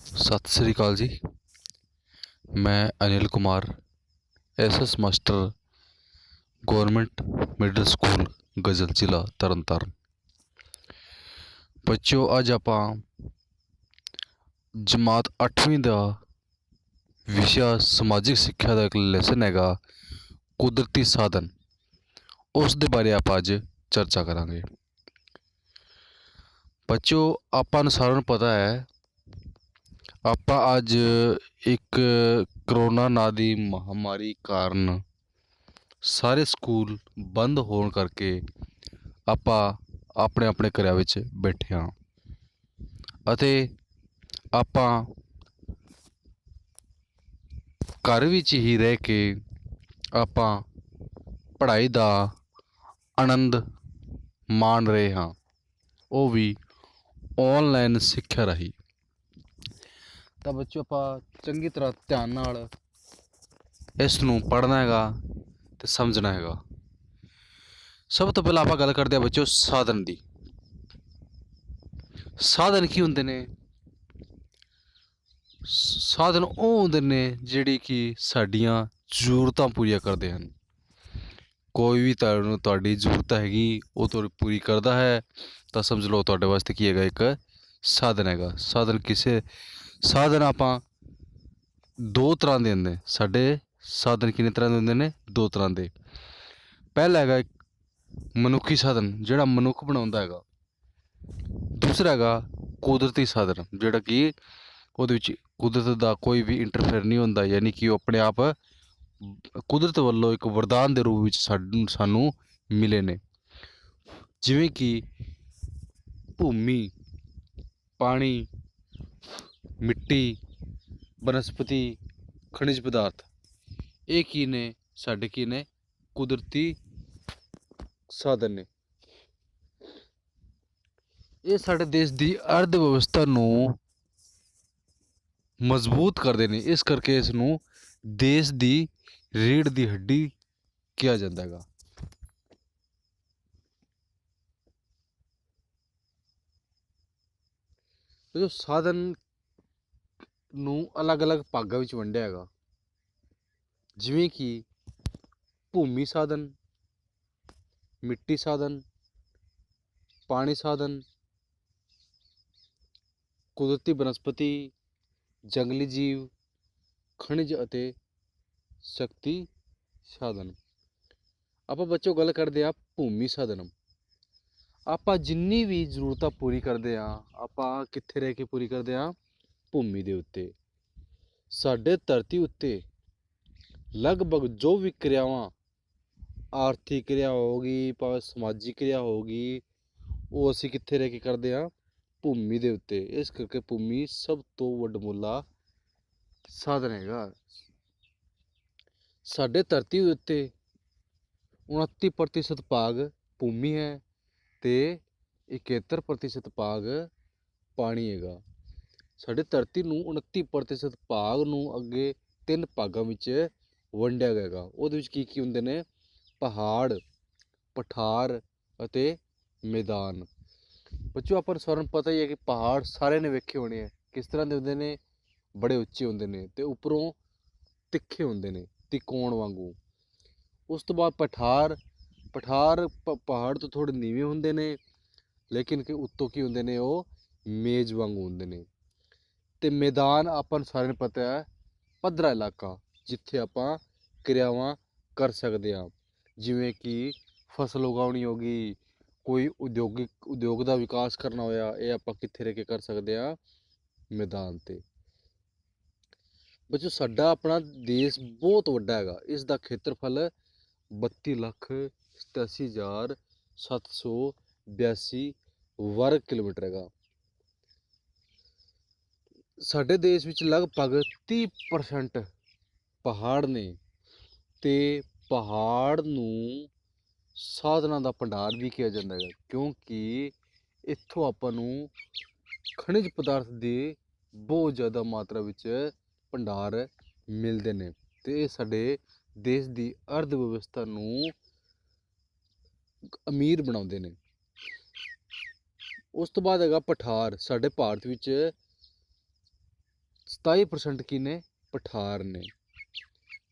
ਸਤਿ ਸ੍ਰੀ ਅਕਾਲ ਜੀ। ਮੈਂ Anil Kumar, SS master government middle school Gazal ਜ਼ਿਲ੍ਹਾ ਤਰਨਤਾਰਨ। ਬੱਚਿਓ, ਅੱਜ ਆਪਾਂ ਜਮਾਤ 8ਵੀਂ ਦਾ ਵਿਸ਼ਾ ਸਮਾਜਿਕ ਸਿੱਖਿਆ ਦਾ ਇੱਕ ਲੈਸਨ ਹੈਗਾ ਕੁਦਰਤੀ ਸਾਧਨ। ਉਸ ਦੇ ਬਾਰੇ ਆਪਾਂ ਅੱਜ ਚਰਚਾ ਕਰਾਂਗੇ। ਬੱਚਿਓ, ਆਪਾਂ ਨੂੰ ਸਾਰਿਆਂ ਨੂੰ ਪਤਾ ਹੈ ਆਪਾਂ ਅੱਜ ਇੱਕ ਕਰੋਨਾ ਨਾਂ ਦੀ ਮਹਾਂਮਾਰੀ ਕਾਰਨ ਸਾਰੇ ਸਕੂਲ ਬੰਦ ਹੋਣ ਕਰਕੇ ਆਪਾਂ ਆਪਣੇ ਆਪਣੇ ਘਰਾਂ ਵਿੱਚ ਬੈਠੇ ਹਾਂ ਅਤੇ ਆਪਾਂ ਘਰ ਵਿੱਚ ਹੀ ਰਹਿ ਕੇ ਆਪਾਂ ਪੜ੍ਹਾਈ ਦਾ ਆਨੰਦ ਮਾਣ ਰਹੇ ਹਾਂ, ਉਹ ਵੀ ਔਨਲਾਈਨ ਸਿੱਖਿਆ ਰਾਹੀਂ। ਤਾਂ ਬੱਚਿਓ, ਆਪਾਂ ਚੰਗੀ ਤਰ੍ਹਾਂ ਧਿਆਨ ਨਾਲ ਇਸ ਨੂੰ ਪੜ੍ਹਨਾ ਹੈਗਾ ਅਤੇ ਸਮਝਣਾ ਹੈਗਾ। ਸਭ ਤੋਂ ਪਹਿਲਾਂ ਆਪਾਂ ਗੱਲ ਕਰਦੇ ਹਾਂ ਬੱਚਿਓ ਸਾਧਨ ਦੀ। ਸਾਧਨ ਕੀ ਹੁੰਦੇ ਨੇ? ਸਾਧਨ ਉਹ ਹੁੰਦੇ ਨੇ ਜਿਹੜੀ ਕਿ ਸਾਡੀਆਂ ਜ਼ਰੂਰਤਾਂ ਪੂਰੀਆਂ ਕਰਦੇ ਹਨ। ਕੋਈ ਵੀ ਤੁਹਾਡੀ ਜ਼ਰੂਰਤ ਹੈਗੀ ਉਹ ਤੁਹਾਡੀ ਪੂਰੀ ਕਰਦਾ ਹੈ ਤਾਂ ਸਮਝ ਲਓ ਤੁਹਾਡੇ ਵਾਸਤੇ ਕੀ ਹੈਗਾ, ਇੱਕ ਸਾਧਨ ਹੈਗਾ। ਸਾਧਨ ਆਪਾਂ ਦੋ ਤਰ੍ਹਾਂ ਦੇ ਹੁੰਦੇ। ਸਾਡੇ ਸਾਧਨ ਕਿੰਨੇ ਤਰ੍ਹਾਂ ਦੇ ਹੁੰਦੇ ਨੇ? ਦੋ ਤਰ੍ਹਾਂ ਦੇ। ਪਹਿਲਾ ਹੈਗਾ ਇੱਕ ਮਨੁੱਖੀ ਸਾਧਨ, ਜਿਹੜਾ ਮਨੁੱਖ ਬਣਾਉਂਦਾ ਹੈਗਾ। ਦੂਸਰਾ ਹੈਗਾ ਕੁਦਰਤੀ ਸਾਧਨ, ਜਿਹੜਾ ਕਿ ਉਹਦੇ ਵਿੱਚ ਕੁਦਰਤ ਦਾ ਕੋਈ ਵੀ ਇੰਟਰਫੇਅਰ ਨਹੀਂ ਹੁੰਦਾ, ਯਾਨੀ ਕਿ ਉਹ ਆਪਣੇ ਆਪ ਕੁਦਰਤ ਵੱਲੋਂ ਇੱਕ ਵਰਦਾਨ ਦੇ ਰੂਪ ਵਿੱਚ ਸਾਨੂੰ ਮਿਲੇ ਨੇ। ਜਿਵੇਂ ਕਿ ਭੂਮੀ, ਪਾਣੀ, ਮਿੱਟੀ, ਬਨਸਪਤੀ, ਖਣਿਜ ਪਦਾਰਥ, ਇਹ ਕੀ ਨੇ? ਸਾਡੇ ਕੀ ਨੇ? ਕੁਦਰਤੀ ਸਾਧਨ ਨੇ। ਇਹ ਸਾਡੇ ਦੇਸ਼ ਦੀ ਅਰਥ ਵਿਵਸਥਾ ਨੂੰ ਮਜ਼ਬੂਤ ਕਰਦੇ ਨੇ, ਇਸ ਕਰਕੇ ਇਸ ਨੂੰ ਦੇਸ਼ ਦੀ ਰੀੜ੍ਹ ਦੀ ਹੱਡੀ ਕਿਹਾ ਜਾਂਦਾ ਹੈਗਾ। ਜੋ ਸਾਧਨ ਨੂੰ ਅਲੱਗ-ਅਲੱਗ ਭਾਗਾਂ ਵਿੱਚ ਵੰਡਿਆ ਹੈਗਾ, ਜਿਵੇਂ ਕਿ ਭੂਮੀ ਸਾਧਨ, ਮਿੱਟੀ ਸਾਧਨ, ਪਾਣੀ ਸਾਧਨ, ਕੁਦਰਤੀ ਬਨਸਪਤੀ, ਜੰਗਲੀ ਜੀਵ, ਖਣਿਜ ਅਤੇ ਸ਼ਕਤੀ ਸਾਧਨ। ਆਪਾਂ ਬੱਚੋ ਗੱਲ ਕਰਦੇ ਹਾਂ ਭੂਮੀ ਸਾਧਨ। ਆਪਾਂ ਜਿੰਨੀ ਵੀ ਜ਼ਰੂਰਤਾਂ ਪੂਰੀ ਕਰਦੇ ਹਾਂ, ਆਪਾਂ ਕਿੱਥੇ ਰਹਿ ਕੇ ਪੂਰੀ ਕਰਦੇ ਹਾਂ? ਭੂਮੀ ਦੇ ਉੱਤੇ। ਸਾਡੇ ਧਰਤੀ ਉੱਤੇ ਲਗਭਗ ਜੋ ਵੀ ਕਿਰਿਆਵਾਂ, ਆਰਥਿਕ ਕਿਰਿਆ ਹੋ ਗਈ, ਭਾਵੇਂ ਸਮਾਜਿਕ ਕਿਰਿਆ ਹੋ ਗਈ, ਉਹ ਅਸੀਂ ਕਿੱਥੇ ਰਹਿ ਕੇ ਕਰਦੇ ਹਾਂ? ਭੂਮੀ ਦੇ ਉੱਤੇ। ਇਸ ਕਰਕੇ ਭੂਮੀ ਸਭ ਤੋਂ ਵੱਡਮੁੱਲਾ ਸਾਧਨ ਹੈਗਾ। ਸਾਡੇ ਧਰਤੀ ਉੱਤੇ 29% ਭਾਗ ਭੂਮੀ ਹੈ ਅਤੇ 71% ਭਾਗ ਪਾਣੀ ਹੈਗਾ। ਸਾਡੇ ਧਰਤੀ ਨੂੰ 29% ਭਾਗ ਨੂੰ ਅੱਗੇ 3 ਭਾਗਾਂ ਵਿੱਚ ਵੰਡਿਆ ਗਿਆ ਹੈਗਾ। ਉਹਦੇ ਵਿੱਚ ਕੀ ਕੀ ਹੁੰਦੇ ਨੇ? ਪਹਾੜ, ਪਠਾਰ ਅਤੇ ਮੈਦਾਨ। ਬੱਚਿਓ, ਆਪਾਂ ਨੂੰ ਸਾਰਿਆਂ ਨੂੰ ਪਤਾ ਹੀ ਹੈ ਕਿ ਪਹਾੜ ਸਾਰਿਆਂ ਨੇ ਵੇਖੇ ਹੋਣੇ ਹੈ। ਕਿਸ ਤਰ੍ਹਾਂ ਦੇ ਹੁੰਦੇ ਨੇ? ਬੜੇ ਉੱਚੇ ਹੁੰਦੇ ਨੇ ਅਤੇ ਉੱਪਰੋਂ ਤਿੱਖੇ ਹੁੰਦੇ ਨੇ, ਤਿਕੋਣ ਵਾਂਗੂ। ਉਸ ਤੋਂ ਬਾਅਦ ਪਠਾਰ ਪਹਾੜ ਤੋਂ ਥੋੜ੍ਹੇ ਨੀਵੇਂ ਹੁੰਦੇ ਨੇ, ਲੇਕਿਨ ਕਿ ਉੱਤੋਂ ਕੀ ਹੁੰਦੇ ਨੇ? ਉਹ ਮੇਜ਼ ਵਾਂਗੂ ਹੁੰਦੇ ਨੇ। ਅਤੇ ਮੈਦਾਨ ਆਪਾਂ ਨੂੰ ਸਾਰਿਆਂ ਨੂੰ ਪਤਾ ਹੈ, ਪੱਧਰਾ ਇਲਾਕਾ, ਜਿੱਥੇ ਆਪਾਂ ਕਿਰਿਆਵਾਂ ਕਰ ਸਕਦੇ ਹਾਂ, ਜਿਵੇਂ ਕਿ ਫਸਲ ਉਗਾਉਣੀ ਹੋ ਗਈ, ਕੋਈ ਉਦਯੋਗ ਦਾ ਵਿਕਾਸ ਕਰਨਾ ਹੋਇਆ, ਇਹ ਆਪਾਂ ਕਿੱਥੇ ਰਹਿ ਕੇ ਕਰ ਸਕਦੇ ਹਾਂ? ਮੈਦਾਨ 'ਤੇ। ਬੱਚੋ, ਸਾਡਾ ਆਪਣਾ ਦੇਸ਼ ਬਹੁਤ ਵੱਡਾ ਹੈਗਾ। ਇਸ ਦਾ ਖੇਤਰਫਲ 32,87,782 ਵਰਗ ਕਿਲੋਮੀਟਰ ਹੈਗਾ। ਸਾਡੇ ਦੇਸ਼ ਵਿੱਚ ਲਗਭਗ 30% ਪਹਾੜ ਨੇ ਅਤੇ ਪਹਾੜ ਨੂੰ ਸਾਧਨਾਂ ਦਾ ਭੰਡਾਰ ਵੀ ਕਿਹਾ ਜਾਂਦਾ ਹੈਗਾ, ਕਿਉਂਕਿ ਇੱਥੋਂ ਆਪਾਂ ਨੂੰ ਖਣਿਜ ਪਦਾਰਥ ਦੇ ਬਹੁਤ ਜ਼ਿਆਦਾ ਮਾਤਰਾ ਵਿੱਚ ਭੰਡਾਰ ਮਿਲਦੇ ਨੇ ਅਤੇ ਇਹ ਸਾਡੇ ਦੇਸ਼ ਦੀ ਅਰਥ ਵਿਵਸਥਾ ਨੂੰ ਅਮੀਰ ਬਣਾਉਂਦੇ ਨੇ। ਉਸ ਤੋਂ ਬਾਅਦ ਹੈਗਾ ਪਠਾਰ। ਸਾਡੇ ਭਾਰਤ ਵਿੱਚ 27% ਕੀ ਨੇ? ਪਠਾਰ ਨੇ।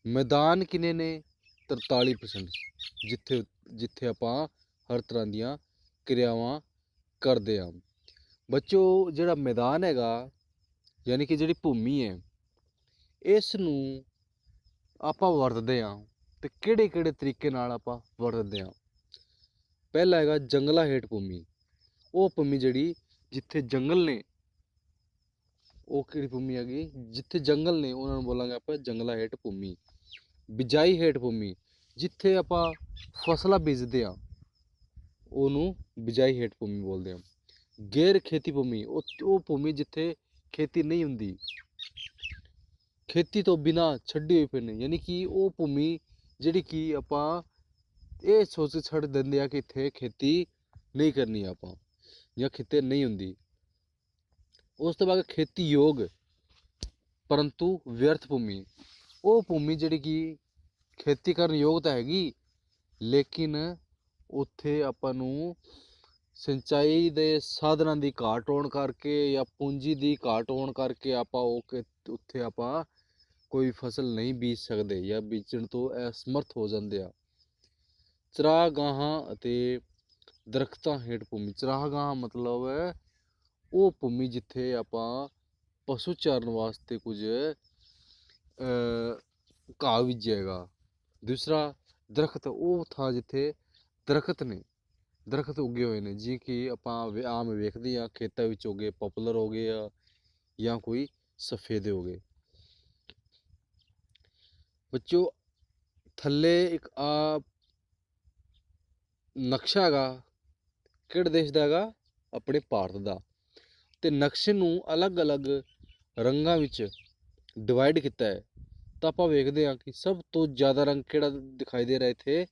ਮੈਦਾਨ ਕਿੰਨੇ ਨੇ? 43%, ਜਿੱਥੇ ਜਿੱਥੇ ਆਪਾਂ ਹਰ ਤਰ੍ਹਾਂ ਦੀਆਂ ਕਿਰਿਆਵਾਂ ਕਰਦੇ ਹਾਂ। ਬੱਚੋ ਜਿਹੜਾ ਮੈਦਾਨ ਹੈਗਾ, ਯਾਨੀ ਕਿ ਜਿਹੜੀ ਭੂਮੀ ਹੈ, ਇਸ ਨੂੰ ਆਪਾਂ ਵਰਤਦੇ ਹਾਂ ਤੇ ਕਿਹੜੇ ਕਿਹੜੇ ਤਰੀਕੇ ਨਾਲ ਆਪਾਂ ਵਰਤਦੇ ਹਾਂ। ਪਹਿਲਾ ਹੈਗਾ ਜੰਗਲਾਂ ਹੇਠ ਭੂਮੀ। ਉਹ ਭੂਮੀ ਜਿਹੜੀ ਜਿੱਥੇ ਜੰਗਲ ਨੇ, ਉਹ ਕਿਹੜੀ ਭੂਮੀ ਹੈਗੀ? ਜਿੱਥੇ ਜੰਗਲ ਨੇ ਉਹਨਾਂ ਨੂੰ ਬੋਲਾਂਗੇ ਆਪਾਂ ਜੰਗਲਾਂ ਹੇਠ ਭੂਮੀ। ਬਿਜਾਈ ਹੇਠ ਭੂਮੀ, ਜਿੱਥੇ ਆਪਾਂ ਫਸਲਾਂ ਬੀਜਦੇ ਹਾਂ ਉਹਨੂੰ ਬਿਜਾਈ ਹੇਠ ਭੂਮੀ ਬੋਲਦੇ ਹਾਂ। ਗੈਰ ਖੇਤੀ ਭੂਮੀ, ਉਹ ਭੂਮੀ ਜਿੱਥੇ ਖੇਤੀ ਨਹੀਂ ਹੁੰਦੀ, ਖੇਤੀ ਤੋਂ ਬਿਨਾਂ ਛੱਡੀ ਹੋਈ ਪਈ ਨੇ, ਯਾਨੀ ਕਿ ਉਹ ਭੂਮੀ ਜਿਹੜੀ ਕਿ ਆਪਾਂ ਇਹ ਸੋਚ ਛੱਡ ਦਿੰਦੇ ਆ ਕਿ ਇੱਥੇ ਖੇਤੀ ਨਹੀਂ ਕਰਨੀ ਆਪਾਂ, ਜਾਂ ਖੇਤੀ ਨਹੀਂ ਹੁੰਦੀ। ਉਸ ਤੋਂ ਬਾਅਦ ਖੇਤੀ ਯੋਗ ਪਰੰਤੂ ਵਿਅਰਥ ਭੂਮੀ, ਉਹ ਭੂਮੀ ਜਿਹੜੀ ਕਿ ਖੇਤੀ ਕਰਨ ਯੋਗ ਤਾਂ ਹੈਗੀ, ਲੇਕਿਨ ਉੱਥੇ ਆਪਾਂ ਨੂੰ ਸਿੰਚਾਈ ਦੇ ਸਾਧਨਾਂ ਦੀ ਘਾਟ ਹੋਣ ਕਰਕੇ ਜਾਂ ਪੂੰਜੀ ਦੀ ਘਾਟ ਹੋਣ ਕਰਕੇ ਆਪਾਂ ਉੱਥੇ ਆਪਾਂ ਕੋਈ ਫਸਲ ਨਹੀਂ ਬੀਜ ਸਕਦੇ ਜਾਂ ਬੀਜਣ ਤੋਂ ਅਸਮਰਥ ਹੋ ਜਾਂਦੇ ਆ। ਚਰਾਗਾਹਾਂ ਅਤੇ ਦਰਖਤਾਂ ਹੇਠ ਭੂਮੀ। ਚਰਾਗਾਹਾਂ ਮਤਲਬ ਉਹ ਭੂਮੀ ਜਿੱਥੇ ਆਪਾਂ ਪਸ਼ੂ ਚਾਰਨ ਵਾਸਤੇ ਕੁਝ ਘਾਹ ਬੀਜੇਗਾ। ਦੂਸਰਾ ਦਰਖਤ, ਉਹ ਥਾਂ ਜਿੱਥੇ ਦਰਖਤ ਨੇ, ਦਰਖਤ ਉੱਗੇ ਹੋਏ ਨੇ, ਜਿਵੇਂ ਕਿ ਆਪਾਂ ਆਮ ਵੇਖਦੇ ਹਾਂ ਖੇਤਾਂ ਵਿੱਚ ਹੋ ਗਏ, ਪੋਪੂਲਰ ਹੋ ਗਏ ਆ ਜਾਂ ਕੋਈ ਸਫੇਦੇ ਹੋ ਗਏ। ਬੱਚੋ ਥੱਲੇ ਇੱਕ ਆ ਨਕਸ਼ਾ ਹੈਗਾ, ਕਿਹੜੇ ਦੇਸ਼ ਦਾ ਹੈਗਾ? ਆਪਣੇ ਭਾਰਤ ਦਾ। ਤੇ ਨਕਸ਼ੇ ਨੂੰ ਅਲੱਗ-ਅਲੱਗ ਰੰਗਾਂ ਵਿੱਚ ਡਿਵਾਈਡ ਕੀਤਾ ਹੈ। ਤਾਂ ਆਪਾਂ ਵੇਖਦੇ ਹਾਂ ਕਿ ਸਭ ਤੋਂ ਜ਼ਿਆਦਾ ਰੰਗ ਕਿਹੜਾ ਦਿਖਾਈ ਦੇ ਰਿਹਾ ਇੱਥੇ?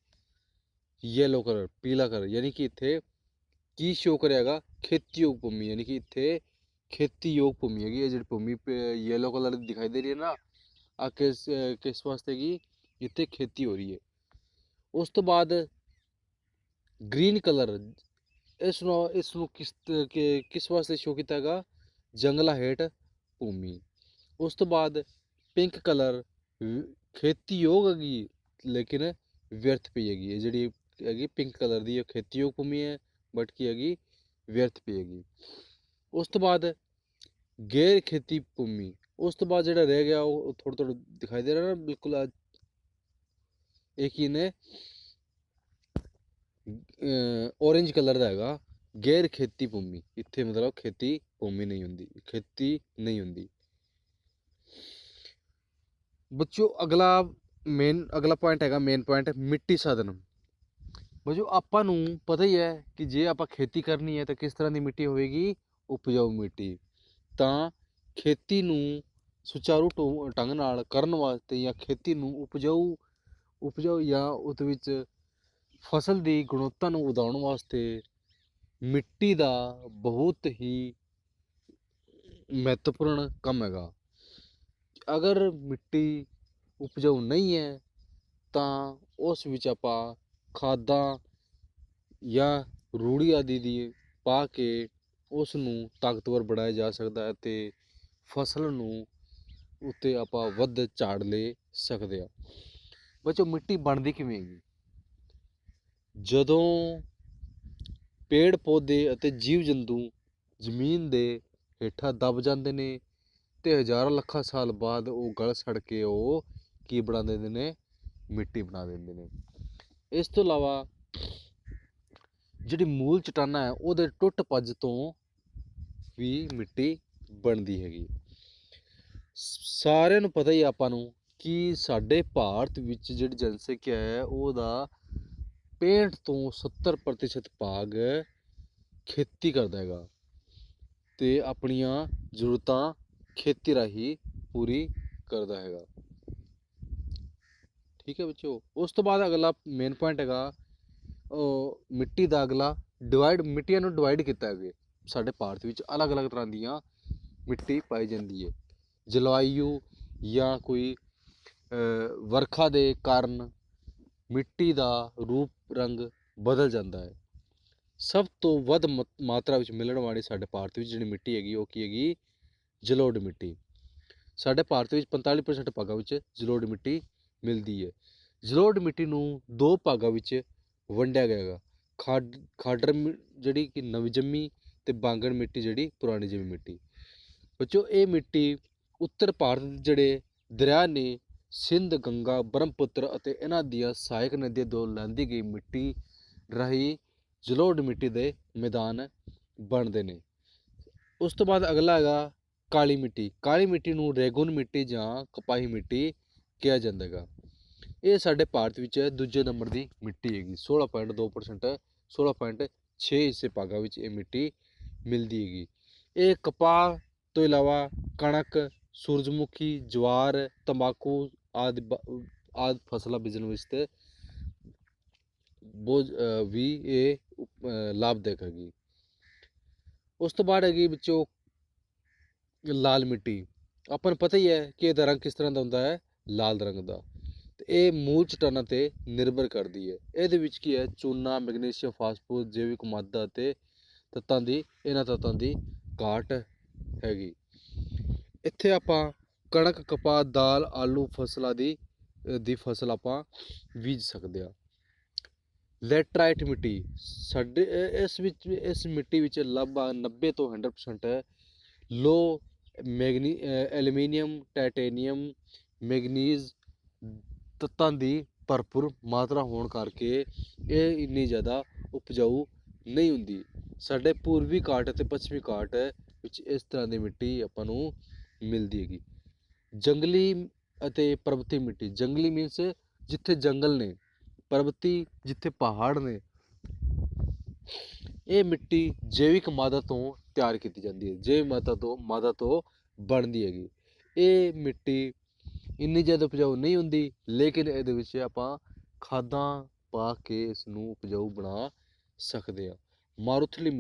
ਯੈਲੋ ਕਲਰ, ਪੀਲਾ ਕਲਰ, ਯਾਨੀ ਕਿ ਇੱਥੇ ਕੀ ਸ਼ੋਅ ਕਰਿਆਗਾ? ਖੇਤੀਯੋਗ ਭੂਮੀ, ਯਾਨੀ ਕਿ ਇੱਥੇ ਖੇਤੀਯੋਗ ਭੂਮੀ ਹੈਗੀ। ਇਹ ਜਿਹੜੀ ਭੂਮੀ ਯੈਲੋ ਕਲਰ ਦੀ ਦਿਖਾਈ ਦੇ ਰਹੀ ਹੈ ਨਾ, ਆ ਕਿਸ ਵਾਸਤੇ ਕਿ ਇੱਥੇ ਖੇਤੀ ਹੋ ਰਹੀ ਹੈ। ਉਸ ਤੋਂ ਬਾਅਦ ਗ੍ਰੀਨ ਕਲਰ, ਇਸ ਨੂੰ ਕਿਸ ਵਾਸਤੇ ਸ਼ੋਅ ਕੀਤਾ ਹੈਗਾ? ਜੰਗਲਾਂ ਹੇਠ ਭੂਮੀ। ਉਸ ਤੋਂ ਬਾਅਦ ਪਿੰਕ ਕਲਰ ਖੇਤੀਯੋਗ ਹੈਗੀ ਲੇਕਿਨ ਵਿਅਰਥ ਪਈ ਹੈਗੀ। ਇਹ ਜਿਹੜੀ ਹੈਗੀ ਪਿੰਕ ਕਲਰ ਦੀ, ਇਹ ਖੇਤੀਯੋਗ ਭੂਮੀ ਹੈ ਬਟ ਕੀ ਹੈਗੀ? ਵਿਅਰਥ ਪਈ ਹੈਗੀ। ਉਸ ਤੋਂ ਬਾਅਦ ਗੈਰ ਖੇਤੀ ਭੂਮੀ। ਉਸ ਤੋਂ ਬਾਅਦ ਜਿਹੜਾ ਰਹਿ ਗਿਆ ਉਹ ਥੋੜਾ ਦਿਖਾਈ ਦੇ ਰਿਹਾ ਨਾ, ਬਿਲਕੁਲ ਇੱਕ ਹੀ ਨੇ ਔਰੇਂਜ ਕਲਰ ਦਾ ਹੈਗਾ, ਗੈਰ ਖੇਤੀ ਭੂਮੀ। ਇੱਥੇ ਮਤਲਬ ਖੇਤੀ ਭੂਮੀ ਨਹੀਂ ਹੁੰਦੀ, ਖੇਤੀ ਨਹੀਂ ਹੁੰਦੀ। ਬੱਚੋ ਅਗਲਾ ਪੁਆਇੰਟ ਹੈਗਾ, ਮੇਨ ਪੁਆਇੰਟ ਮਿੱਟੀ ਸਾਧਨ। ਬੱਚੋ ਆਪਾਂ ਨੂੰ ਪਤਾ ਹੀ ਹੈ ਕਿ ਜੇ ਆਪਾਂ ਖੇਤੀ ਕਰਨੀ ਹੈ ਤਾਂ ਕਿਸ ਤਰ੍ਹਾਂ ਦੀ ਮਿੱਟੀ ਹੋਵੇਗੀ? ਉਪਜਾਊ ਮਿੱਟੀ। ਤਾਂ ਖੇਤੀ ਨੂੰ ਸੁਚਾਰੂ ਢੰਗ ਨਾਲ ਕਰਨ ਵਾਸਤੇ ਜਾਂ ਖੇਤੀ ਨੂੰ ਉਪਜਾਊ ਜਾਂ ਉਸ ਵਿੱਚ ਫਸਲ ਦੀ ਗੁਣਵੱਤਾ ਨੂੰ ਵਧਾਉਣ ਵਾਸਤੇ ਮਿੱਟੀ ਦਾ ਬਹੁਤ ਹੀ ਮਹੱਤਵਪੂਰਨ ਕੰਮ ਹੈਗਾ। ਅਗਰ ਮਿੱਟੀ ਉਪਜਾਊ ਨਹੀਂ ਹੈ ਤਾਂ ਉਸ ਵਿੱਚ ਆਪਾਂ ਖਾਦਾਂ ਜਾਂ ਰੂੜੀ ਆਦਿ ਦੀ ਪਾ ਕੇ ਉਸ ਨੂੰ ਤਾਕਤਵਰ ਬਣਾਇਆ ਜਾ ਸਕਦਾ ਹੈ ਅਤੇ ਫਸਲ ਨੂੰ ਉੱਤੇ ਆਪਾਂ ਵੱਧ ਝਾੜ ਲੈ ਸਕਦੇ ਹਾਂ। ਬੱਚੋ ਮਿੱਟੀ ਬਣਦੀ ਕਿਵੇਂ ਹੈਗੀ? ਜਦੋਂ ਪੇੜ ਪੌਦੇ ਅਤੇ ਜੀਵ ਜੰਤੂ ਜ਼ਮੀਨ ਦੇ ਹੇਠਾਂ ਦਬ ਜਾਂਦੇ ਨੇ ਤੇ ਹਜ਼ਾਰਾਂ ਲੱਖਾਂ ਸਾਲ ਬਾਅਦ ਉਹ ਗਲ ਸੜ ਕੇ ਉਹ ਕੀ ਬਣਾ ਦਿੰਦੇ ਨੇ? ਮਿੱਟੀ ਬਣਾ ਦਿੰਦੇ ਨੇ। ਇਸ ਤੋਂ ਇਲਾਵਾ ਜਿਹੜੀ ਮੂਲ ਚਟਾਨਾਂ ਹੈ ਉਹਦੇ ਟੁੱਟ ਭੱਜ ਤੋਂ ਵੀ ਮਿੱਟੀ ਬਣਦੀ ਹੈਗੀ। ਸਾਰਿਆਂ ਨੂੰ ਪਤਾ ਹੀ ਆਪਾਂ ਨੂੰ ਕਿ ਸਾਡੇ ਭਾਰਤ ਵਿੱਚ ਜਿਹੜੀ ਜਨਸੰਖਿਆ ਹੈ ਉਹਦਾ 65 ਤੋਂ 70% ਭਾਗ ਖੇਤੀ ਕਰਦਾ ਹੈਗਾ ਤੇ ਆਪਣੀਆਂ ਜ਼ਰੂਰਤਾਂ ਖੇਤੀ ਰਾਹੀਂ ਪੂਰੀ ਕਰਦਾ ਹੈਗਾ। ਠੀਕ ਹੈ ਬੱਚੋ। ਉਸ ਤੋਂ ਬਾਅਦ ਅਗਲਾ ਮੇਨ ਪੁਆਇੰਟ ਹੈਗਾ ਮਿੱਟੀ ਦਾ। ਅਗਲਾ ਮਿੱਟੀਆਂ ਨੂੰ ਡਿਵਾਈਡ ਕੀਤਾ ਹੈਗਾ। ਸਾਡੇ ਭਾਰਤ ਵਿੱਚ ਅਲੱਗ-ਅਲੱਗ ਤਰ੍ਹਾਂ ਦੀਆਂ ਮਿੱਟੀ ਪਾਈ ਜਾਂਦੀ ਹੈ। ਜਲਵਾਯੂ ਜਾਂ ਕੋਈ ਵਰਖਾ ਦੇ ਕਾਰਨ ਮਿੱਟੀ ਦਾ ਰੂਪ ਰੰਗ ਬਦਲ ਜਾਂਦਾ ਹੈ। ਸਭ ਤੋਂ ਵੱਧ ਮਾਤਰਾ ਵਿੱਚ ਮਿਲਣ ਵਾਲੀ ਸਾਡੇ ਭਾਰਤ ਵਿੱਚ ਜਿਹੜੀ ਮਿੱਟੀ ਹੈਗੀ ਉਹ ਕੀ ਹੈਗੀ? ਜਲੋੜ ਮਿੱਟੀ। ਸਾਡੇ ਭਾਰਤ ਵਿੱਚ 45% ਭਾਗਾਂ ਵਿੱਚ ਜਲੋੜ ਮਿੱਟੀ ਮਿਲਦੀ ਹੈ। ਜਲੋੜ ਮਿੱਟੀ ਨੂੰ ਦੋ ਭਾਗਾਂ ਵਿੱਚ ਵੰਡਿਆ ਗਿਆ ਹੈਗਾ। ਖਾਡਰ ਜਿਹੜੀ ਕਿ ਨਵੀਂ ਜੰਮੀ ਤੇ ਬਾਂਗਰ ਮਿੱਟੀ ਜਿਹੜੀ ਪੁਰਾਣੀ ਜੰਮੀ ਮਿੱਟੀ। ਬੱਚੋ ਇਹ ਮਿੱਟੀ ਉੱਤਰ ਭਾਰਤ ਦੇ ਜਿਹੜੇ ਦਰਿਆ ਨੇ ਸਿੰਧ, ਗੰਗਾ, ਬ੍ਰਹਮਪੁੱਤਰ ਅਤੇ ਇਹਨਾਂ ਦੀਆਂ ਸਹਾਇਕ ਨਦੀਆਂ ਤੋਂ ਲੈਂਦੀ ਗਈ ਮਿੱਟੀ ਰਾਹੀਂ ਜਲੋੜ ਮਿੱਟੀ ਦੇ ਮੈਦਾਨ ਬਣਦੇ ਨੇ। ਉਸ ਤੋਂ ਬਾਅਦ ਅਗਲਾ ਹੈਗਾ ਕਾਲੀ ਮਿੱਟੀ। ਕਾਲੀ ਮਿੱਟੀ ਨੂੰ ਰੇਗੂਨ ਮਿੱਟੀ ਜਾਂ ਕਪਾਹੀ ਮਿੱਟੀ ਕਿਹਾ ਜਾਂਦਾ ਹੈਗਾ। ਇਹ ਸਾਡੇ ਭਾਰਤ ਵਿੱਚ ਦੂਜੇ ਨੰਬਰ ਦੀ ਮਿੱਟੀ ਹੈਗੀ। 16.2% 16.6 ਹਿੱਸੇ ਭਾਗਾਂ ਵਿੱਚ ਇਹ ਮਿੱਟੀ ਮਿਲਦੀ ਹੈਗੀ। ਇਹ ਕਪਾਹ ਤੋਂ ਇਲਾਵਾ ਕਣਕ, ਸੂਰਜਮੁਖੀ, ਜਵਾਰ, ਤੰਬਾਕੂ ਆਦਿ ਫਸਲਾਂ ਬੀਜਣ ਵਿੱਚ ਤੇ ਬਹੁਤ ਵੀ ਇਹ ਲਾਭਦਾਇਕ ਹੈਗੀ। ਉਸ ਤੋਂ ਬਾਅਦ ਹੈਗੀ ਵਿੱਚੋਂ ਲਾਲ ਮਿੱਟੀ। ਆਪਾਂ ਨੂੰ ਪਤਾ ਹੀ ਹੈ ਕਿ ਇਹਦਾ ਰੰਗ ਕਿਸ ਤਰ੍ਹਾਂ ਦਾ ਹੁੰਦਾ ਹੈ, ਲਾਲ ਰੰਗ ਦਾ। ਤੇ ਇਹ ਮੂਲ ਚਟਾਨਾਂ ਤੇ ਨਿਰਭਰ ਕਰਦੀ ਹੈ। ਇਹਦੇ ਵਿੱਚ ਕੀ ਹੈ, ਚੂਨਾ, ਮੈਗਨੀਸ਼ੀਅਮ, ਫਾਸਫੋਰਸ, ਜੈਵਿਕ ਮਾਦਾ ਅਤੇ ਇਹਨਾਂ ਤੱਤਾਂ ਦੀ ਘਾਟ ਹੈਗੀ। ਇੱਥੇ ਆਪਾਂ ਕਣਕ, ਕਪਾਹ, ਦਾਲ, ਆਲੂ ਫਸਲਾਂ ਦੀ ਫਸਲ ਆਪਾਂ ਬੀਜ ਸਕਦੇ ਹਾਂ। ਲੈਟਰਾਈਟ ਮਿੱਟੀ ਸਾਡੇ ਇਸ ਮਿੱਟੀ ਵਿੱਚ ਲਗਭਗ 90 ਤੋਂ 100% ਲੋ ਐਲੂਮੀਨੀਅਮ, ਟਾਈਟੇਨੀਅਮ, ਮੈਗਨੀਜ਼ ਤੱਤਾਂ ਦੀ ਭਰਪੂਰ ਮਾਤਰਾ ਹੋਣ ਕਰਕੇ ਇਹ ਇੰਨੀ ਜ਼ਿਆਦਾ ਉਪਜਾਊ ਨਹੀਂ ਹੁੰਦੀ। ਸਾਡੇ ਪੂਰਬੀ ਘਾਟ ਅਤੇ ਪੱਛਮੀ ਘਾਟ ਵਿੱਚ ਇਸ ਤਰ੍ਹਾਂ ਦੀ ਮਿੱਟੀ ਆਪਾਂ ਨੂੰ ਮਿਲਦੀ ਹੈਗੀ। ਜੰਗਲੀ ਅਤੇ ਪਰਬਤੀ ਮਿੱਟੀ। ਜੰਗਲੀ ਮੀਨਸ ਜਿੱਥੇ ਜੰਗਲ ਨੇ, ਪਰਬਤੀ ਜਿੱਥੇ ਪਹਾੜ ਨੇ। ਇਹ ਮਿੱਟੀ ਜੈਵਿਕ ਮਾਦਾ ਤੋਂ ਤਿਆਰ ਕੀਤੀ ਜਾਂਦੀ ਹੈ, ਜੈਵਿਕ ਮਾਦਾ ਤੋਂ ਬਣਦੀ ਹੈਗੀ। ਇਹ ਮਿੱਟੀ ਇੰਨੀ ਜ਼ਿਆਦਾ ਉਪਜਾਊ ਨਹੀਂ ਹੁੰਦੀ, ਲੇਕਿਨ ਇਹਦੇ ਵਿੱਚ ਆਪਾਂ ਖਾਦਾਂ ਪਾ ਕੇ ਇਸ ਨੂੰ ਉਪਜਾਊ ਬਣਾ ਸਕਦੇ ਹਾਂ। ਮਾਰੂਥਲੀ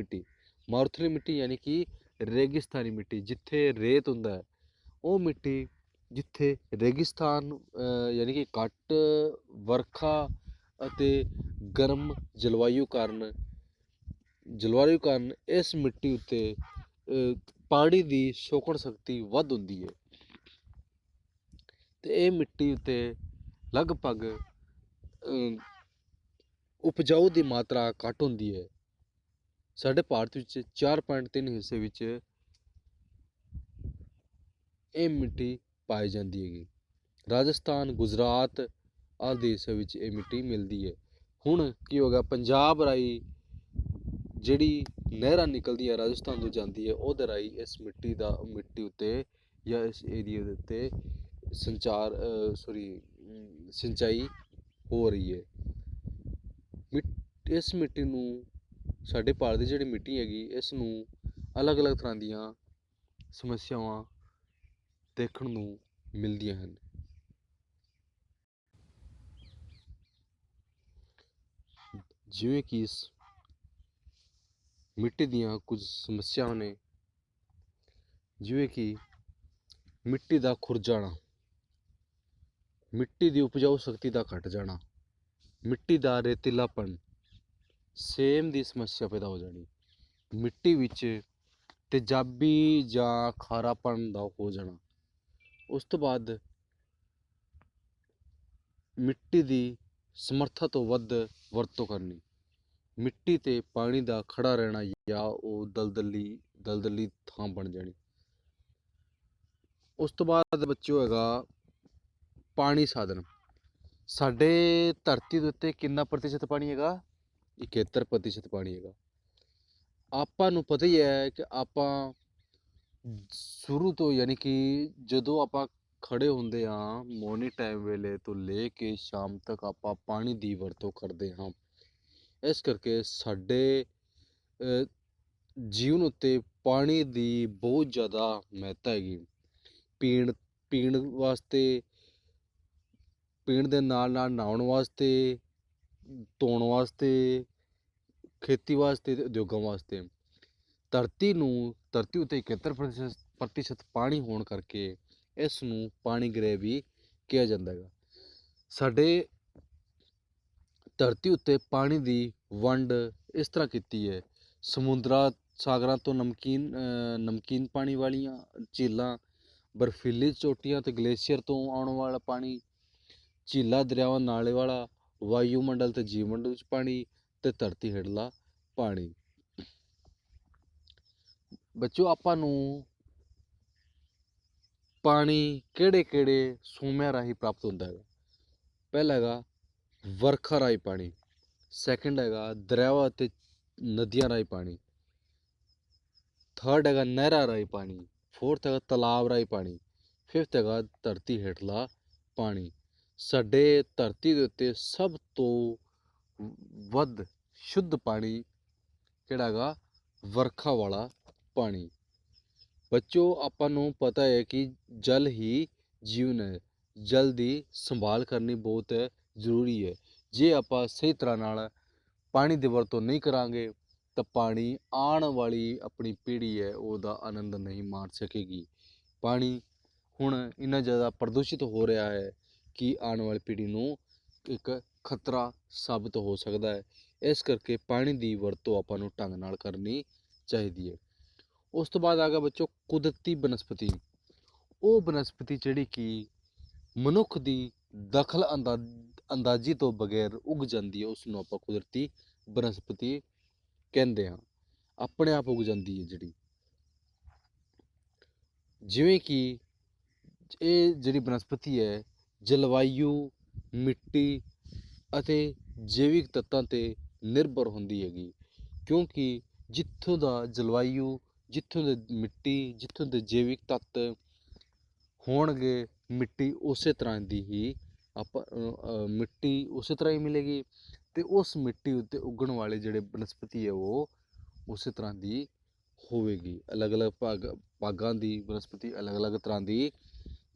ਮਿੱਟੀ ਯਾਨੀ ਕਿ ਰੇਗਿਸਤਾਨੀ ਮਿੱਟੀ, ਜਿੱਥੇ ਰੇਤ ਹੁੰਦਾ ਹੈ। ਉਹ ਮਿੱਟੀ ਜਿੱਥੇ ਰੇਗਿਸਤਾਨ ਯਾਨੀ ਕਿ ਘੱਟ ਵਰਖਾ ਅਤੇ ਗਰਮ ਜਲਵਾਯੂ ਕਾਰਨ ਇਸ ਮਿੱਟੀ ਉੱਤੇ ਪਾਣੀ ਦੀ ਸੋਖਣ ਸ਼ਕਤੀ ਵੱਧ ਹੁੰਦੀ ਹੈ ਤੇ ਇਹ ਮਿੱਟੀ ਉੱਤੇ ਲਗਭਗ ਉਪਜਾਊ ਦੀ ਮਾਤਰਾ ਘੱਟ ਹੁੰਦੀ ਹੈ। ਸਾਡੇ ਭਾਰਤ ਵਿੱਚ 4.3 ਹਿੱਸੇ ਵਿੱਚ ਇਹ ਮਿੱਟੀ ਪਾਈ ਜਾਂਦੀ ਹੈਗੀ। ਰਾਜਸਥਾਨ, ਗੁਜਰਾਤ ਆਦਿ ਹਿੱਸੇ ਵਿੱਚ ਇਹ ਮਿੱਟੀ ਮਿਲਦੀ ਹੈ। ਹੁਣ ਕੀ ਹੋ ਗਿਆ, ਪੰਜਾਬ ਰਾਹੀਂ ਜਿਹੜੀ ਨਹਿਰਾਂ ਨਿਕਲਦੀ ਹੈ, ਰਾਜਸਥਾਨ ਤੋਂ ਜਾਂਦੀ ਹੈ, ਉਹਦੇ ਰਾਹੀਂ ਇਸ ਮਿੱਟੀ ਉੱਤੇ ਜਾਂ ਇਸ ਏਰੀਏ ਦੇ ਉੱਤੇ ਸਿੰਚਾਈ ਹੋ ਰਹੀ ਹੈ। ਇਸ ਮਿੱਟੀ ਨੂੰ ਸਾਡੇ ਭਾਰਤ ਦੀ ਜਿਹੜੀ ਮਿੱਟੀ ਹੈਗੀ, ਇਸ ਨੂੰ ਅਲੱਗ ਅਲੱਗ ਤਰ੍ਹਾਂ ਦੀਆਂ ਸਮੱਸਿਆਵਾਂ ਦੇਖਣ ਨੂੰ ਮਿਲਦੀਆਂ ਹਨ। ਜਿਵੇਂ ਕਿ ਇਸ ਮਿੱਟੀ ਦੀਆਂ ਕੁਝ ਸਮੱਸਿਆਵਾਂ ਨੇ, ਜਿਵੇਂ ਕਿ ਮਿੱਟੀ ਦਾ ਖੁਰ ਜਾਣਾ, ਮਿੱਟੀ ਦੀ ਉਪਜਾਊ ਸ਼ਕਤੀ ਦਾ ਘਟ ਜਾਣਾ, ਮਿੱਟੀ ਦਾ ਰੇਤੀਲਾਪਣ, ਸੇਮ ਦੀ ਸਮੱਸਿਆ ਪੈਦਾ ਹੋ ਜਾਣੀ, ਮਿੱਟੀ ਵਿੱਚ ਤੇਜ਼ਾਬੀ ਜਾਂ ਖਾਰਾਪਣ ਦਾ ਹੋ ਜਾਣਾ। ਉਸ ਤੋਂ ਬਾਅਦ ਮਿੱਟੀ ਦੀ ਸਮਰੱਥਾ ਤੋਂ ਵੱਧ ਵਰਤੋਂ ਕਰਨੀ, ਮਿੱਟੀ ਤੇ ਪਾਣੀ ਦਾ ਖੜਾ ਰਹਿਣਾ ਜਾਂ ਉਹ ਦਲਦਲੀ ਥਾਂ ਬਣ ਜਾਣੀ। ਉਸ ਤੋਂ ਬਾਅਦ ਬੱਚਿਓ ਹੈਗਾ ਪਾਣੀ ਸਾਧਨ। ਸਾਡੇ ਧਰਤੀ ਦੇ ਉੱਤੇ ਕਿੰਨਾ ਪ੍ਰਤੀਸ਼ਤ ਪਾਣੀ ਹੈਗਾ? 71% ਪਾਣੀ ਹੈਗਾ। ਆਪਾਂ ਨੂੰ ਪਤਾ ਹੀ ਹੈ ਕਿ ਆਪਾਂ ਸ਼ੁਰੂ ਤੋਂ ਯਾਨੀ ਕਿ ਜਦੋਂ ਆਪਾਂ ਖੜੇ ਹੁੰਦੇ ਹਾਂ, ਮੋਰਨਿੰਗ ਟਾਈਮ ਵੇਲੇ ਤੋਂ ਲੈ ਕੇ ਸ਼ਾਮ ਤੱਕ ਆਪਾਂ ਪਾਣੀ ਦੀ ਵਰਤੋਂ ਕਰਦੇ ਹਾਂ। ਇਸ ਕਰਕੇ ਸਾਡੇ ਜੀਵਨ ਉੱਤੇ ਪਾਣੀ ਦੀ ਬਹੁਤ ਜ਼ਿਆਦਾ ਮਹੱਤਤਾ ਹੈਗੀ। ਪੀਣ ਵਾਸਤੇ, ਪੀਣ ਦੇ ਨਾਲ ਨਾਲ ਨਹਾਉਣ ਵਾਸਤੇ, ਧੋਣ ਵਾਸਤੇ, ਖੇਤੀ ਵਾਸਤੇ ਅਤੇ ਉਦਯੋਗਾਂ ਵਾਸਤੇ। ਧਰਤੀ ਉੱਤੇ 71% ਪਾਣੀ ਹੋਣ ਕਰਕੇ ਇਸ ਨੂੰ ਪਾਣੀ ਗ੍ਰਹਿ ਵੀ ਕਿਹਾ ਜਾਂਦਾ ਹੈਗਾ। ਸਾਡੇ ਧਰਤੀ ਉੱਤੇ ਪਾਣੀ ਦੀ ਵੰਡ ਇਸ ਤਰ੍ਹਾਂ ਕੀਤੀ ਹੈ। ਸਾਗਰਾਂ ਤੋਂ ਨਮਕੀਨ ਪਾਣੀ ਵਾਲੀਆਂ ਝੀਲਾਂ, ਬਰਫੀਲੀ ਚੋਟੀਆਂ ਤੇ ਗਲੇਸ਼ੀਅਰ ਤੋਂ ਆਉਣ ਵਾਲਾ ਪਾਣੀ, ਝੀਲਾਂ, ਦਰਿਆਵਾਂ, ਨਾਲੇ ਵਾਲਾ ਵਾਯੂਮੰਡਲ ਤੇ ਜੀਵਮੰਡਲ ਵਿੱਚ ਪਾਣੀ ਤੇ ਧਰਤੀ ਹੇਠਲਾ ਪਾਣੀ। ਬੱਚਿਓ, ਆਪਾਂ ਨੂੰ ਪਾਣੀ ਕਿਹੜੇ ਕਿਹੜੇ ਸੋਮਿਆਂ ਰਾਹੀਂ ਪ੍ਰਾਪਤ ਹੁੰਦਾ ਹੈਗਾ? ਪਹਿਲਾ ਹੈਗਾ ਵਰਖਾ ਰਾਹੀਂ ਪਾਣੀ, ਸੈਕਿੰਡ ਹੈਗਾ ਦਰਿਆਵਾਂ ਅਤੇ ਨਦੀਆਂ ਰਾਹੀਂ ਪਾਣੀ, ਥਰਡ ਹੈਗਾ ਨਹਿਰਾਂ ਰਾਹੀਂ ਪਾਣੀ, ਫੋਰਥ ਹੈਗਾ ਤਲਾਬ ਰਾਹੀਂ ਪਾਣੀ, ਫਿਫਥ ਹੈਗਾ ਧਰਤੀ ਹੇਠਲਾ ਪਾਣੀ। ਸਾਡੇ ਧਰਤੀ ਦੇ ਉੱਤੇ ਸਭ ਤੋਂ ਵੱਧ ਸ਼ੁੱਧ ਪਾਣੀ ਕਿਹੜਾ ਹੈਗਾ? ਵਰਖਾ ਵਾਲਾ ਪਾਣੀ। ਬੱਚੋ, ਆਪਾਂ ਨੂੰ ਪਤਾ ਹੈ ਕਿ ਜਲ ਹੀ ਜੀਵਨ ਹੈ। ਜਲ ਦੀ ਸੰਭਾਲ ਕਰਨੀ ਬਹੁਤ ਜ਼ਰੂਰੀ ਹੈ। ਜੇ ਆਪਾਂ ਸਹੀ ਤਰ੍ਹਾਂ ਨਾਲ ਪਾਣੀ ਦੀ ਵਰਤੋਂ ਨਹੀਂ ਕਰਾਂਗੇ ਤਾਂ ਪਾਣੀ ਆਉਣ ਵਾਲੀ ਆਪਣੀ ਪੀੜ੍ਹੀ ਹੈ ਉਹਦਾ ਆਨੰਦ ਨਹੀਂ ਮਾਣ ਸਕੇਗੀ। ਪਾਣੀ ਹੁਣ ਇੰਨਾ ਜ਼ਿਆਦਾ ਪ੍ਰਦੂਸ਼ਿਤ ਹੋ ਰਿਹਾ ਹੈ ਕਿ ਆਉਣ ਵਾਲੀ ਪੀੜ੍ਹੀ ਨੂੰ ਇੱਕ ਖਤਰਾ ਸਾਬਤ ਹੋ ਸਕਦਾ ਹੈ। ਇਸ ਕਰਕੇ ਪਾਣੀ ਦੀ ਵਰਤੋਂ ਆਪਾਂ ਨੂੰ ਢੰਗ ਨਾਲ ਕਰਨੀ ਚਾਹੀਦੀ ਹੈ। ਉਸ ਤੋਂ ਬਾਅਦ ਆ ਗਿਆ ਬੱਚੋ ਕੁਦਰਤੀ ਬਨਸਪਤੀ। ਉਹ ਬਨਸਪਤੀ ਜਿਹੜੀ ਕਿ ਮਨੁੱਖ ਦੀ ਦਖਲ ਅੰਦਾਜ਼ੀ ਤੋਂ ਬਗੈਰ ਉੱਗ ਜਾਂਦੀ ਹੈ, ਉਸ ਨੂੰ ਆਪਾਂ ਕੁਦਰਤੀ ਬਨਸਪਤੀ ਕਹਿੰਦੇ ਹਾਂ। ਆਪਣੇ ਆਪ ਉੱਗ ਜਾਂਦੀ ਹੈ ਜਿਹੜੀ, ਜਿਵੇਂ ਕਿ ਇਹ ਜਿਹੜੀ ਬਨਸਪਤੀ ਹੈ ਜਲਵਾਯੂ, ਮਿੱਟੀ ਅਤੇ ਜੈਵਿਕ ਤੱਤਾਂ 'ਤੇ ਨਿਰਭਰ ਹੁੰਦੀ ਹੈਗੀ। ਕਿਉਂਕਿ ਜਿੱਥੋਂ ਦਾ ਜਲਵਾਯੂ, ਜਿੱਥੋਂ ਦੀ ਮਿੱਟੀ, ਜਿੱਥੋਂ ਦੇ ਜੈਵਿਕ ਤੱਤ ਹੋਣਗੇ, ਮਿੱਟੀ ਉਸੇ ਤਰ੍ਹਾਂ ਦੀ ਹੀ ਮਿੱਟੀ ਉਸੇ ਤਰ੍ਹਾਂ ਹੀ ਮਿਲੇਗੀ ਅਤੇ ਉਸ ਮਿੱਟੀ ਉੱਤੇ ਉੱਗਣ ਵਾਲੇ ਜਿਹੜੇ ਬਨਸਪਤੀ ਹੈ ਉਹ ਉਸੇ ਤਰ੍ਹਾਂ ਦੀ ਹੋਵੇਗੀ। ਅਲੱਗ ਅਲੱਗ ਭਾਗਾਂ ਦੀ ਬਨਸਪਤੀ ਅਲੱਗ ਅਲੱਗ ਤਰ੍ਹਾਂ ਦੀ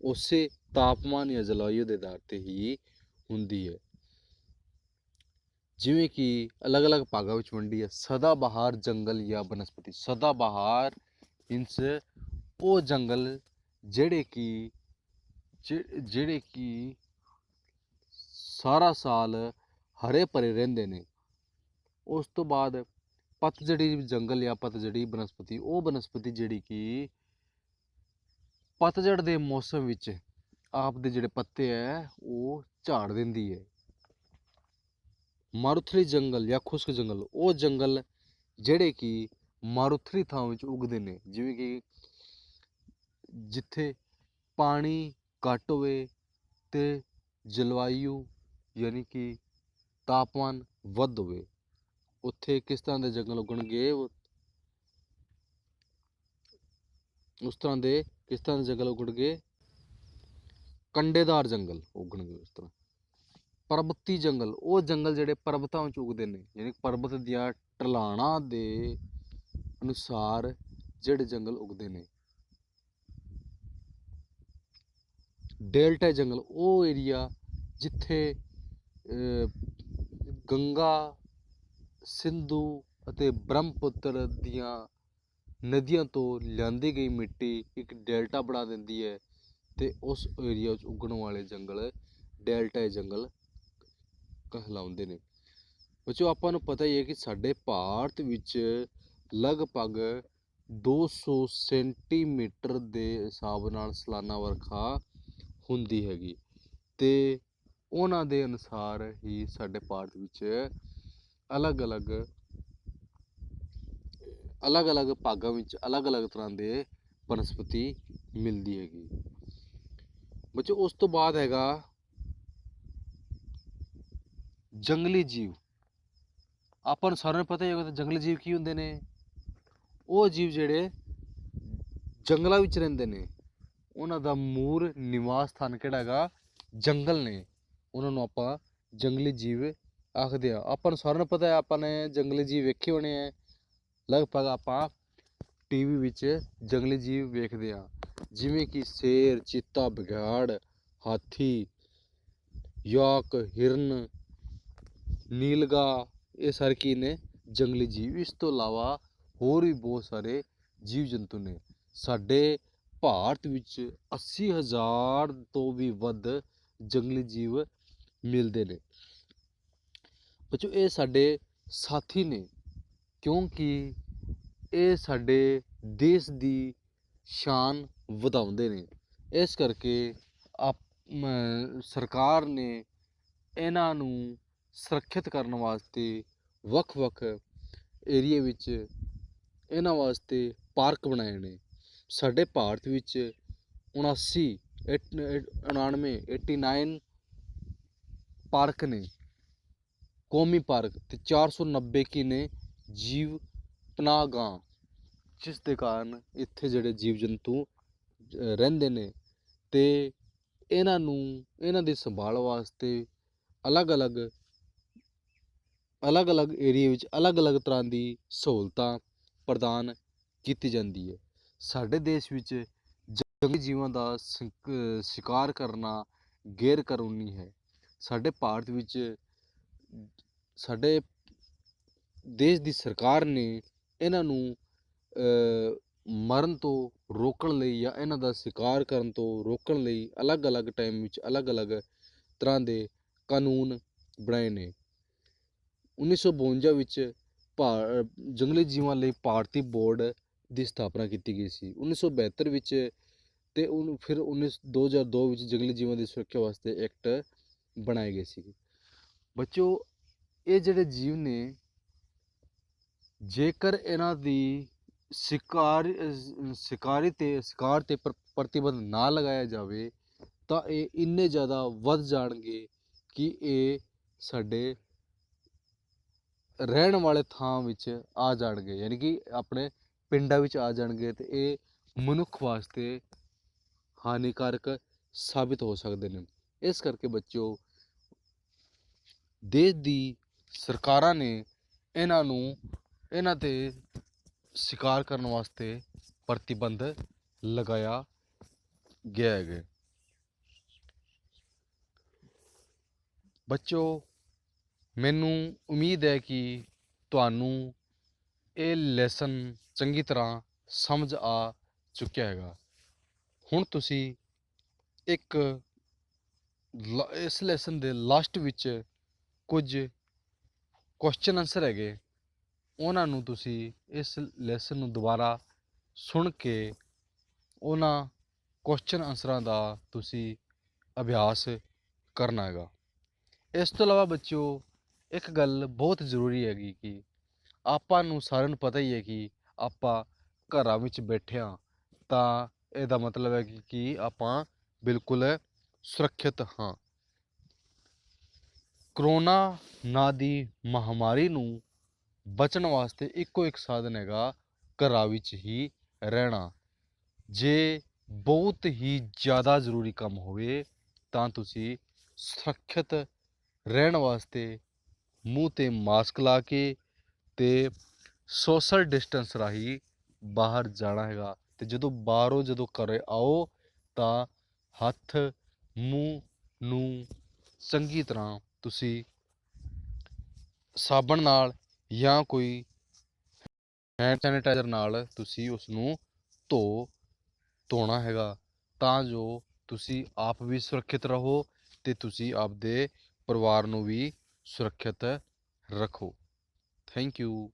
ਉਸੇ ਤਾਪਮਾਨ ਜਾਂ ਜਲਵਾਯੂ ਦੇ ਆਧਾਰ 'ਤੇ ਹੀ ਹੁੰਦੀ ਹੈ। ਜਿਵੇਂ ਕਿ ਅਲੱਗ ਅਲੱਗ ਭਾਗਾਂ ਵਿੱਚ ਵੰਡੀ ਹੈ। ਸਦਾ ਬਹਾਰ ਜੰਗਲ ਜਾਂ ਬਨਸਪਤੀ। ਸਦਾ ਬਹਾਰ ਮੀਨਸ ਉਹ ਜੰਗਲ ਜਿਹੜੇ ਕਿ ਸਾਰਾ ਸਾਲ ਹਰੇ ਭਰੇ ਰਹਿੰਦੇ ਨੇ। ਉਸ ਤੋਂ ਬਾਅਦ ਪਤਝੜੀ ਜੰਗਲ ਜਾਂ ਪਤਝੜੀ ਬਨਸਪਤੀ। ਉਹ ਬਨਸਪਤੀ ਜਿਹੜੀ ਕਿ ਪਤਝੜ ਦੇ ਮੌਸਮ ਵਿੱਚ ਆਪ ਦੇ ਜਿਹੜੇ ਪੱਤੇ ਹੈ ਉਹ ਝਾੜ ਦਿੰਦੀ ਹੈ। ਮਾਰੂਥਲੀ ਜੰਗਲ ਜਾਂ ਖੁਸ਼ਕ ਜੰਗਲ। ਉਹ ਜੰਗਲ ਜਿਹੜੇ ਕਿ ਮਾਰੂਥਲੀ ਥਾਂ ਵਿੱਚ ਉੱਗਦੇ ਨੇ, ਜਿਵੇਂ ਕਿ ਜਿੱਥੇ ਪਾਣੀ ਘੱਟ ਹੋਵੇ ਅਤੇ ਜਲਵਾਯੂ ਯਾਨੀ ਕਿ ਤਾਪਮਾਨ ਵੱਧ ਹੋਵੇ, ਉੱਥੇ ਕਿਸ ਤਰ੍ਹਾਂ ਦੇ ਜੰਗਲ ਉੱਗਣਗੇ? ਉਸ ਤਰ੍ਹਾਂ ਦੇ ਕਿਸ ਤਰ੍ਹਾਂ ਦੇ ਜੰਗਲ ਉੱਗਣਗੇ? ਕੰਡੇਦਾਰ ਜੰਗਲ ਉੱਗਣਗੇ ਉਸ ਤਰ੍ਹਾਂ। ਪਰਬਤੀ ਜੰਗਲ। ਉਹ ਜੰਗਲ ਜਿਹੜੇ ਪਰਬਤਾਂ ਵਿੱਚ ਉੱਗਦੇ ਨੇ, ਯਾਨੀ ਪਰਬਤ ਦੀਆਂ ਢਲਾਣਾਂ ਦੇ ਅਨੁਸਾਰ ਜਿਹੜੇ ਜੰਗਲ ਉੱਗਦੇ ਨੇ। ਡੈਲਟਾ ਜੰਗਲ। ਉਹ ਏਰੀਆ ਜਿੱਥੇ ਗੰਗਾ, ਸਿੰਧੂ ਅਤੇ ਬ੍ਰਹਮਪੁੱਤਰ ਦੀਆਂ ਨਦੀਆਂ ਤੋਂ ਲਿਆਂਦੀ ਗਈ ਮਿੱਟੀ ਇੱਕ ਡੈਲਟਾ ਬਣਾ ਦਿੰਦੀ ਹੈ ਅਤੇ ਉਸ ਏਰੀਆ ਵਿੱਚ ਉੱਗਣ ਵਾਲੇ ਜੰਗਲ ਡੈਲਟਾ ਜੰਗਲ ਕਹਿਲਾਉਂਦੇ ਨੇ। ਬੱਚਿਓ, ਆਪਾਂ ਨੂੰ ਪਤਾ ਹੀ ਹੈ ਕਿ ਸਾਡੇ ਭਾਰਤ ਵਿੱਚ ਲਗਭਗ 200 ਸੈਂਟੀਮੀਟਰ ਦੇ ਹਿਸਾਬ ਨਾਲ ਸਾਲਾਨਾ ਵਰਖਾ ਹੁੰਦੀ ਹੈਗੀ ਅਤੇ ਉਹਨਾਂ ਦੇ ਅਨੁਸਾਰ ਹੀ ਸਾਡੇ ਭਾਰਤ ਵਿੱਚ ਅਲੱਗ ਅਲੱਗ ਭਾਗਾਂ ਵਿੱਚ ਅਲੱਗ ਅਲੱਗ ਤਰ੍ਹਾਂ ਦੇ ਬਨਸਪਤੀ ਮਿਲਦੀ ਹੈਗੀ। ਬੱਚੋ, ਉਸ ਤੋਂ ਬਾਅਦ ਹੈਗਾ ਜੰਗਲੀ ਜੀਵ। ਆਪਾਂ ਨੂੰ ਸਾਰਿਆਂ ਨੂੰ ਪਤਾ ਹੀ ਹੋਵੇਗਾ ਜੰਗਲੀ ਜੀਵ ਕੀ ਹੁੰਦੇ ਨੇ? ਉਹ ਜੀਵ ਜਿਹੜੇ ਜੰਗਲਾਂ ਵਿੱਚ ਰਹਿੰਦੇ ਨੇ, ਉਹਨਾਂ ਦਾ ਮੂਲ ਨਿਵਾਸ ਸਥਾਨ ਕਿਹੜਾ ਹੈਗਾ? ਜੰਗਲ ਨੇ। ਉਹਨਾਂ ਨੂੰ ਆਪਾਂ ਜੰਗਲੀ ਜੀਵ ਆਖਦੇ ਹਾਂ। ਆਪਾਂ ਨੂੰ ਸਾਰਿਆਂ ਨੂੰ ਪਤਾ ਹੈ, ਆਪਾਂ ਨੇ ਜੰਗਲੀ ਜੀਵ ਵੇਖੇ ਹੋਣੇ ਹੈ। ਲਗਭਗ ਆਪਾਂ ਟੀਵੀ ਵਿੱਚ ਜੰਗਲੀ ਜੀਵ ਵੇਖਦੇ ਹਾਂ, ਜਿਵੇਂ ਕਿ ਸ਼ੇਰ, ਚੀਤਾ, ਬਘਿਆੜ, ਹਾਥੀ, ਯਾਕ, ਹਿਰਨ, ਨੀਲਗਾ। ਇਹ ਸਾਰੇ ਕੀ ਨੇ? ਜੰਗਲੀ ਜੀਵ। ਇਸ ਤੋਂ ਇਲਾਵਾ ਹੋਰ ਵੀ ਬਹੁਤ ਸਾਰੇ ਜੀਵ ਜੰਤੂ ਨੇ। ਸਾਡੇ ਭਾਰਤ ਵਿੱਚ 80,000 ਤੋਂ ਵੀ ਵੱਧ ਜੰਗਲੀ ਜੀਵ ਮਿਲਦੇ ਨੇ। ਬੱਚੋ, ਇਹ ਸਾਡੇ ਸਾਥੀ ਨੇ ਕਿਉਂਕਿ ਇਹ ਸਾਡੇ ਦੇਸ਼ ਦੀ ਸ਼ਾਨ ਵਧਾਉਂਦੇ ਨੇ। ਇਸ ਕਰਕੇ ਸਰਕਾਰ ਨੇ ਇਹਨਾਂ ਨੂੰ ਸੁਰੱਖਿਅਤ ਕਰਨ ਵਾਸਤੇ ਵੱਖ-ਵੱਖ ਏਰੀਏ ਵਿੱਚ ਇਹਨਾਂ ਵਾਸਤੇ ਪਾਰਕ ਬਣਾਏ ਨੇ। ਸਾਡੇ ਭਾਰਤ ਵਿੱਚ 89 ਪਾਰਕ ਨੇ, ਕੌਮੀ ਪਾਰਕ, ਤੇ 490 ਕੀ ਨੇ ਜੀਵ ਪਨਾਹਗਾਹ, ਜਿਸ ਦੇ ਕਾਰਨ ਇੱਥੇ ਜਿਹੜੇ ਜੀਵ ਜੰਤੂ ਰਹਿੰਦੇ ਨੇ ਤੇ ਇਹਨਾਂ ਦੀ ਸੰਭਾਲ ਵਾਸਤੇ ਅਲੱਗ-ਅਲੱਗ ਏਰੀਏ ਵਿੱਚ ਅਲੱਗ-ਅਲੱਗ ਤਰ੍ਹਾਂ ਦੀ ਸਹੂਲਤਾਂ ਪ੍ਰਦਾਨ ਕੀਤੀ ਜਾਂਦੀ ਹੈ। ਸਾਡੇ ਦੇਸ਼ ਵਿੱਚ ਜੰਗਲੀ ਜੀਵਾਂ ਦਾ ਸ਼ਿਕਾਰ ਕਰਨਾ ਗੈਰ ਕਾਨੂੰਨੀ ਹੈ। ਸਾਡੇ ਭਾਰਤ ਵਿੱਚ ਸਾਡੇ ਦੇਸ਼ ਦੀ ਸਰਕਾਰ ਨੇ ਇਹਨਾਂ ਨੂੰ ਮਰਨ ਤੋਂ ਰੋਕਣ ਲਈ ਜਾਂ ਇਹਨਾਂ ਦਾ ਸ਼ਿਕਾਰ ਕਰਨ ਤੋਂ ਰੋਕਣ ਲਈ ਅਲੱਗ-ਅਲੱਗ ਟਾਈਮ ਵਿੱਚ ਅਲੱਗ-ਅਲੱਗ ਤਰ੍ਹਾਂ ਦੇ ਕਾਨੂੰਨ ਬਣਾਏ ਨੇ। 1952 ਵਿੱਚ ਜੰਗਲੀ ਜੀਵਾਂ ਲਈ ਭਾਰਤੀ ਬੋਰਡ ਦੀ ਸਥਾਪਨਾ ਕੀਤੀ ਗਈ ਸੀ। 1972 ਵਿੱਚ ਤੇ ਫਿਰ 2002 ਵਿੱਚ ਜੰਗਲੀ ਜੀਵਾਂ ਦੀ ਸੁਰੱਖਿਆ ਵਾਸਤੇ ਐਕਟ ਬਣਾਏ ਗਏ ਸੀ। ਬੱਚੋ, ਇਹ ਜਿਹੜੇ ਜੀਵ ਨੇ, ਜੇਕਰ ਇਹਨਾਂ ਦੀ ਸ਼ਿਕਾਰ ਤੇ ਪ੍ਰਤੀਬੰਧ ਨਾ ਲਗਾਇਆ ਜਾਵੇ ਤਾਂ ਇਹ ਇੰਨੇ ਜ਼ਿਆਦਾ ਵੱਧ ਜਾਣਗੇ ਕਿ ਇਹ ਸਾਡੇ ਰਹਿਣ ਵਾਲੇ ਥਾਂ ਵਿੱਚ ਆ ਜਾਣਗੇ, ਯਾਨੀ ਕਿ ਆਪਣੇ ਪਿੰਡਾਂ ਵਿੱਚ ਆ ਜਾਣਗੇ, ਤੇ ਇਹ ਮਨੁੱਖ ਵਾਸਤੇ ਹਾਨੀਕਾਰਕ ਸਾਬਿਤ ਹੋ ਸਕਦੇ ਨੇ। ਇਸ ਕਰਕੇ ਬੱਚਿਓ, ਦੇਸ਼ ਦੀ ਸਰਕਾਰਾਂ ਨੇ ਇਹਨਾਂ ਤੇ ਸ਼ਿਕਾਰ ਕਰਨ ਵਾਸਤੇ ਪ੍ਰਤੀਬੰਧ ਲਗਾਇਆ ਗਿਆ ਹੈ। ਬੱਚਿਓ, ਮੈਨੂੰ ਉਮੀਦ ਹੈ ਕਿ ਤੁਹਾਨੂੰ ਇਹ ਲੈਸਨ ਚੰਗੀ ਤਰ੍ਹਾਂ ਸਮਝ ਆ ਚੁੱਕਿਆ ਹੈਗਾ। ਹੁਣ ਤੁਸੀਂ ਇਸ ਲੈਸਨ ਦੇ ਲਾਸਟ ਵਿੱਚ ਕੁਝ ਕੁਐਸਚਨ ਆਨਸਰ ਹੈਗੇ, ਉਹਨਾਂ ਨੂੰ ਤੁਸੀਂ ਇਸ ਲੈਸਨ ਨੂੰ ਦੁਬਾਰਾ ਸੁਣ ਕੇ ਉਹਨਾਂ ਕੁਐਸਚਨ ਆਨਸਰਾਂ ਦਾ ਤੁਸੀਂ ਅਭਿਆਸ ਕਰਨਾ ਹੈਗਾ। ਇਸ ਤੋਂ ਇਲਾਵਾ ਬੱਚਿਓ, ਇੱਕ ਗੱਲ ਬਹੁਤ ਜ਼ਰੂਰੀ ਹੈਗੀ ਕਿ ਆਪਾਂ ਨੂੰ ਸਾਰਿਆਂ ਨੂੰ ਪਤਾ ਹੀ ਹੈ ਕਿ ਆਪਾਂ ਘਰਾਂ ਵਿੱਚ ਬੈਠੇ ਹਾਂ ਤਾਂ ਇਹਦਾ ਮਤਲਬ ਹੈ ਕਿ ਆਪਾਂ ਬਿਲਕੁਲ ਸੁਰੱਖਿਅਤ ਹਾਂ। ਕਰੋਨਾ ਨਾਂ ਦੀ ਮਹਾਮਾਰੀ ਨੂੰ ਬਚਣ ਵਾਸਤੇ ਇੱਕੋ ਇੱਕ ਸਾਧਨ ਹੈਗਾ, ਘਰਾਂ ਵਿੱਚ ਹੀ ਰਹਿਣਾ। ਜੇ ਬਹੁਤ ਹੀ ਜ਼ਿਆਦਾ ਜ਼ਰੂਰੀ ਕੰਮ ਹੋਵੇ ਤਾਂ ਤੁਸੀਂ ਸੁਰੱਖਿਅਤ ਰਹਿਣ ਵਾਸਤੇ ਮੂੰਹ 'ਤੇ ਮਾਸਕ ਲਾ ਕੇ ਤੇ ਸੋਸ਼ਲ ਡਿਸਟੈਂਸ ਰਾਹੀਂ ਬਾਹਰ ਜਾਣਾ ਹੈਗਾ। ਤੇ ਜਦੋਂ ਘਰੇ ਆਓ ਤਾਂ ਹੱਥ ਮੂੰਹ ਨੂੰ ਚੰਗੀ ਤਰ੍ਹਾਂ ਤੁਸੀਂ ਸਾਬਣ ਨਾਲ ਜਾਂ ਕੋਈ ਹੈਂਡ ਸੈਨੀਟਾਈਜ਼ਰ ਨਾਲ ਤੁਸੀਂ ਉਸ ਨੂੰ ਧੋਣਾ ਹੈਗਾ, ਤਾਂ ਜੋ ਤੁਸੀਂ ਆਪ ਵੀ ਸੁਰੱਖਿਅਤ ਰਹੋ ਤੇ ਤੁਸੀਂ ਆਪਦੇ ਪਰਿਵਾਰ ਨੂੰ ਵੀ ਸੁਰੱਖਿਅਤ ਰੱਖੋ। Thank you.